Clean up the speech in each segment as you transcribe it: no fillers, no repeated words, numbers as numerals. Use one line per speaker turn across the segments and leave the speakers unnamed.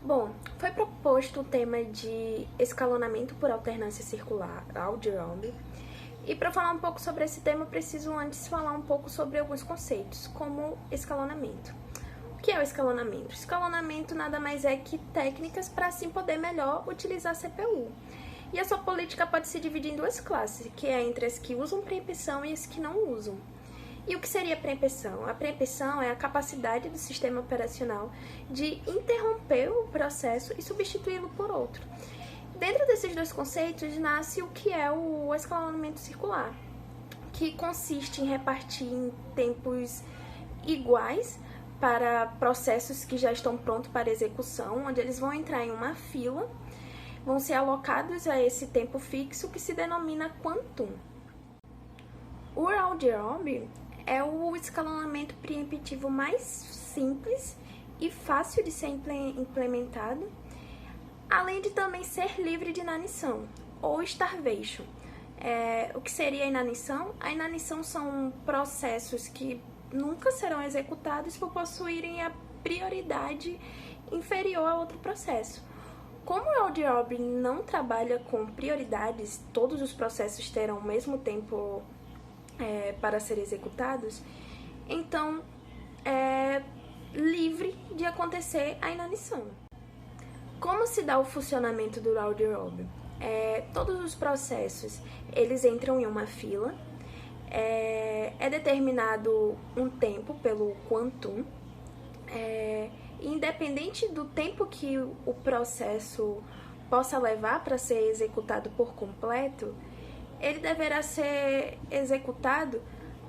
Bom, foi proposto o tema de escalonamento por alternância circular, Alder-Rombly, e para falar um pouco sobre esse tema, eu preciso antes falar um pouco sobre alguns conceitos, como escalonamento. O que é o escalonamento? Escalonamento nada mais é que técnicas para assim poder melhor utilizar a CPU. E a sua política pode se dividir em duas classes, que é entre as que usam preempressão e as que não usam. E o que seria a preempressão? A preempressão é a capacidade do sistema operacional de interromper o processo e substituí-lo por outro. Dentro desses dois conceitos nasce o que é o escalonamento circular, que consiste em repartir em tempos iguais para processos que já estão prontos para execução, onde eles vão entrar em uma fila, vão ser alocados a esse tempo fixo que se denomina quantum. O Alder-Rombly é o escalonamento preemptivo mais simples e fácil de ser implementado, além de também ser livre de inanição, ou starvation. O que seria a inanição? A inanição são processos que nunca serão executados por possuírem a prioridade inferior a outro processo. Como o Alder-Rombly não trabalha com prioridades, todos os processos terão o mesmo tempo para serem executados, então é livre de acontecer a inanição. Como se dá o funcionamento do Alder-Rombly? Todos os processos eles entram em uma fila, é determinado um tempo pelo quantum, independente do tempo que o processo possa levar para ser executado por completo, ele deverá ser executado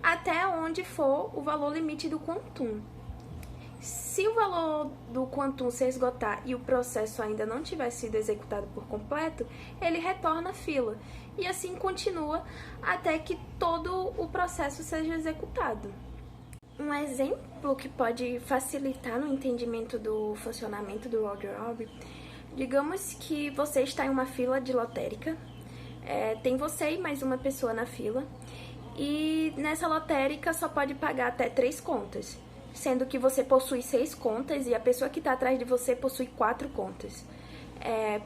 até onde for o valor limite do quantum. Se o valor do quantum se esgotar e o processo ainda não tiver sido executado por completo, ele retorna à fila e assim continua até que todo o processo seja executado. Um exemplo que pode facilitar no entendimento do funcionamento do Alder-Rombly, digamos que você está em uma fila de lotérica, tem você e mais uma pessoa na fila, e nessa lotérica só pode pagar até 3 contas, sendo que você possui 6 contas e a pessoa que está atrás de você possui 4 contas. É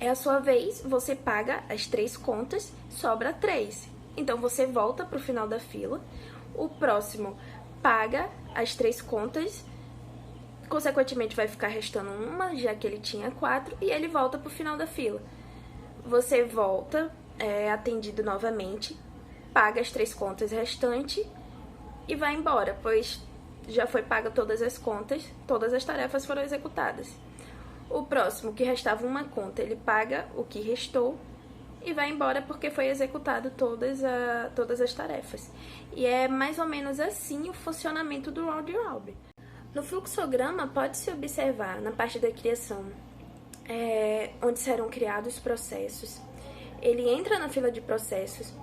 a sua vez, você paga as 3 contas, sobra 3. Então você volta para o final da fila, o próximo paga as 3 contas, consequentemente vai ficar restando uma, já que ele tinha 4, e ele volta para o final da fila. Você volta, atendido novamente, paga as 3 contas restantes e vai embora, pois já foi paga todas as contas, todas as tarefas foram executadas. O próximo, que restava uma conta, ele paga o que restou e vai embora porque foi executado todas as tarefas. E é mais ou menos assim o funcionamento do Alder-Rombly. No fluxograma pode-se observar, na parte da criação, onde serão criados processos. Ele entra na fila de processos,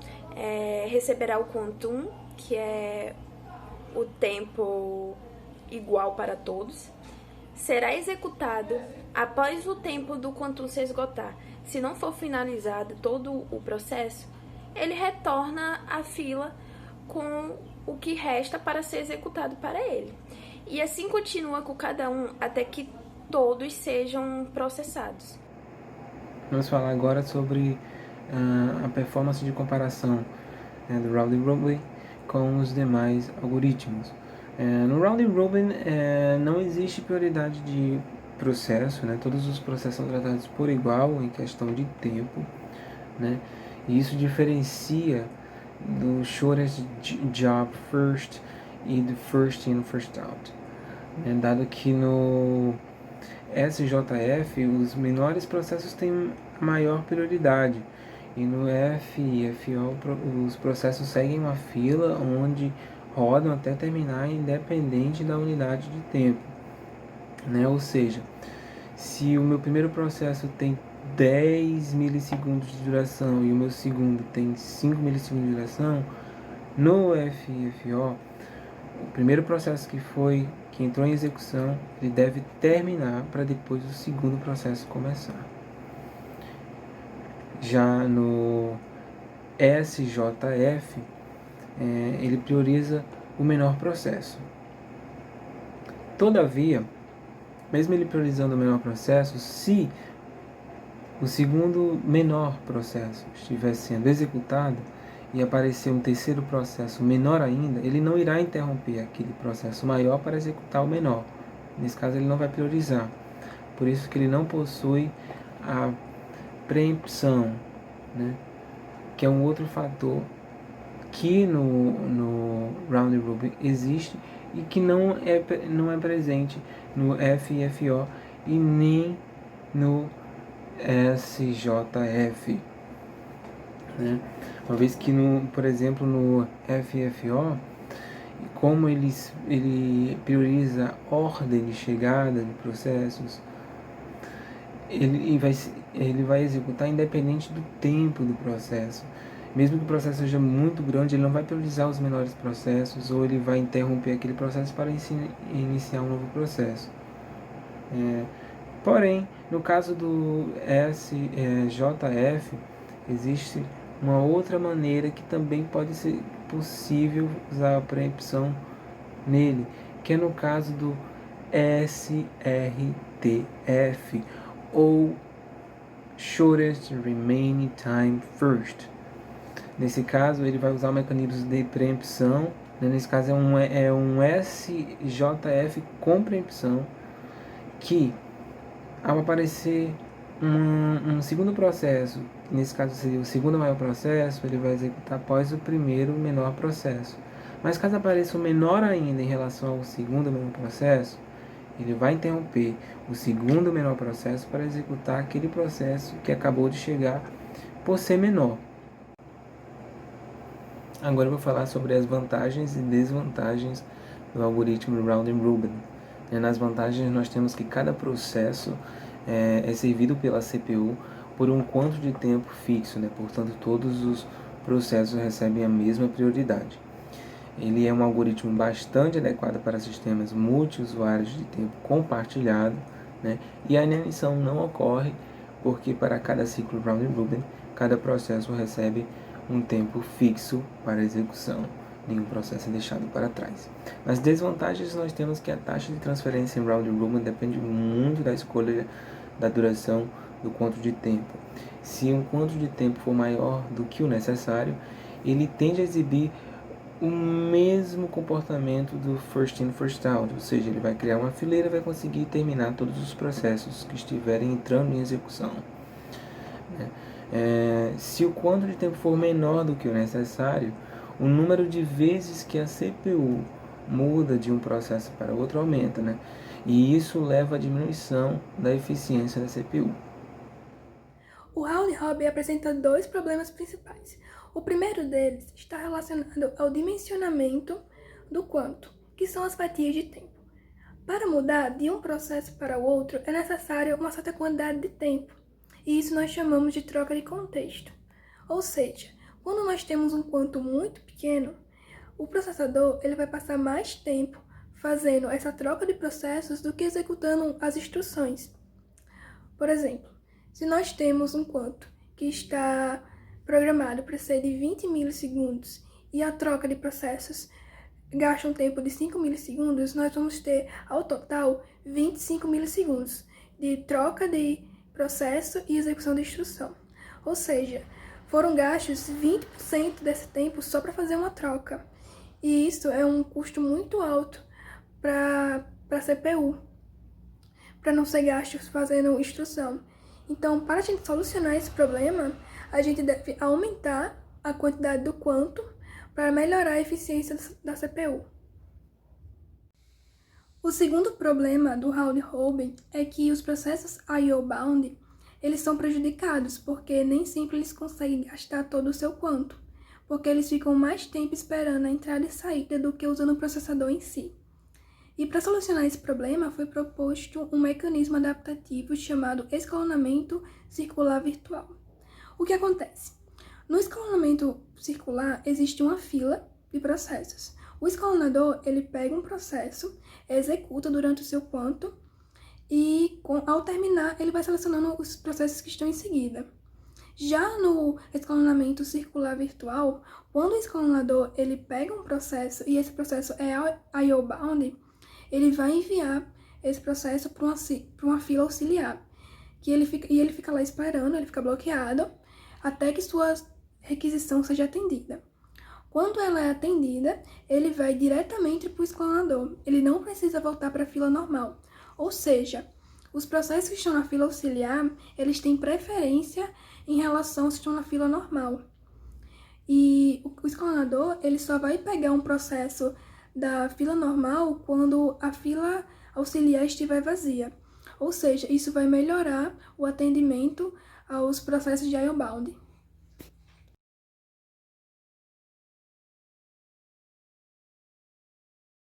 receberá o quantum, que é o tempo igual para todos, será executado após o tempo do quantum se esgotar. Se não for finalizado todo o processo, ele retorna à fila com o que resta para ser executado para ele. E assim continua com cada um até que todos sejam processados.
Vamos falar agora sobre a performance de comparação do Alder-Rombly com os demais algoritmos. No Alder-Rombly não existe prioridade de processo, todos os processos são tratados por igual em questão de tempo, e isso diferencia do shortest job first e do first in, first out, dado que no SJF os menores processos têm maior prioridade, e no F e FO os processos seguem uma fila onde rodam até terminar, independente da unidade de tempo, ou seja, se o meu primeiro processo tem 10 milissegundos de duração e o meu segundo tem 5 milissegundos de duração, no FFO, o primeiro processo que entrou em execução, ele deve terminar para depois o segundo processo começar. Já no SJF, ele prioriza o menor processo. Todavia, mesmo ele priorizando o menor processo, se o segundo menor processo estiver sendo executado e aparecer um terceiro processo menor ainda, ele não irá interromper aquele processo maior para executar o menor. Nesse caso, ele não vai priorizar. Por isso que ele não possui a preempção, né? Que é um outro fator que no Round Robin existe e que não é presente no FFO e nem no SJF, né? Uma vez que, por exemplo, no FFO, como ele prioriza a ordem de chegada de processos, ele vai executar independente do tempo do processo. Mesmo que o processo seja muito grande, ele não vai priorizar os menores processos ou ele vai interromper aquele processo para iniciar um novo processo. Porém, no caso do SJF, existe uma outra maneira que também pode ser possível usar a preempção nele, que é no caso do SRTF, ou Shortest Remaining Time First. Nesse caso, ele vai usar o mecanismo de preempção, né? Nesse caso é um SJF com preempção, que ao aparecer um segundo processo, nesse caso seria o segundo maior processo, ele vai executar após o primeiro menor processo. Mas caso apareça um menor ainda em relação ao segundo menor processo, ele vai interromper o segundo menor processo para executar aquele processo que acabou de chegar por ser menor. Agora eu vou falar sobre as vantagens e desvantagens do algoritmo Round Robin. Nas vantagens nós temos que cada processo é servido pela CPU por um quanto de tempo fixo, né? Portanto, todos os processos recebem a mesma prioridade. Ele é um algoritmo bastante adequado para sistemas multiusuários de tempo compartilhado, né? E a inanição não ocorre porque para cada ciclo Round Robin, cada processo recebe um tempo fixo para execução. Nenhum processo é deixado para trás. Nas desvantagens, nós temos que a taxa de transferência em Round Robin depende muito da escolha da duração do quanto de tempo. Se um quanto de tempo for maior do que o necessário, ele tende a exibir o mesmo comportamento do first in, first out, ou seja, ele vai criar uma fileira e vai conseguir terminar todos os processos que estiverem entrando em execução. Se o quanto de tempo for menor do que o necessário, o número de vezes que a CPU muda de um processo para outro aumenta, né? E isso leva à diminuição da eficiência da CPU.
O Round Robin apresenta dois problemas principais. O primeiro deles está relacionado ao dimensionamento do quanto, que são as fatias de tempo. Para mudar de um processo para o outro, é necessário uma certa quantidade de tempo, e isso nós chamamos de troca de contexto. Ou seja, quando nós temos um quanto muito pequeno, o processador ele vai passar mais tempo fazendo essa troca de processos do que executando as instruções. Por exemplo, se nós temos um quanto que está programado para ser de 20 milissegundos e a troca de processos gasta um tempo de 5 milissegundos, nós vamos ter, ao total, 25 milissegundos de troca de processo e execução de instrução. Ou seja, foram gastos 20% desse tempo só para fazer uma troca. E isso é um custo muito alto para a CPU, para não ser gastos fazendo instrução. Então, para a gente solucionar esse problema, a gente deve aumentar a quantidade do quanto para melhorar a eficiência da CPU. O segundo problema do Round Robin é que os processos I/O-bound eles são prejudicados porque nem sempre eles conseguem gastar todo o seu quanto, porque eles ficam mais tempo esperando a entrada e saída do que usando o processador em si. E para solucionar esse problema, foi proposto um mecanismo adaptativo chamado escalonamento circular virtual. O que acontece? No escalonamento circular, existe uma fila de processos. O escalonador, ele pega um processo, executa durante o seu quanto, e ao terminar, ele vai selecionando os processos que estão em seguida. Já no escalonamento circular virtual, quando o escalonador ele pega um processo e esse processo é I/O bound, ele vai enviar esse processo para uma fila auxiliar, que ele fica lá esperando, ele fica bloqueado, até que sua requisição seja atendida. Quando ela é atendida, ele vai diretamente para o escalonador, ele não precisa voltar para a fila normal. Ou seja, os processos que estão na fila auxiliar, eles têm preferência em relação aos que estão na fila normal. E o escalonador, ele só vai pegar um processo da fila normal quando a fila auxiliar estiver vazia. Ou seja, isso vai melhorar o atendimento aos processos de ironbound.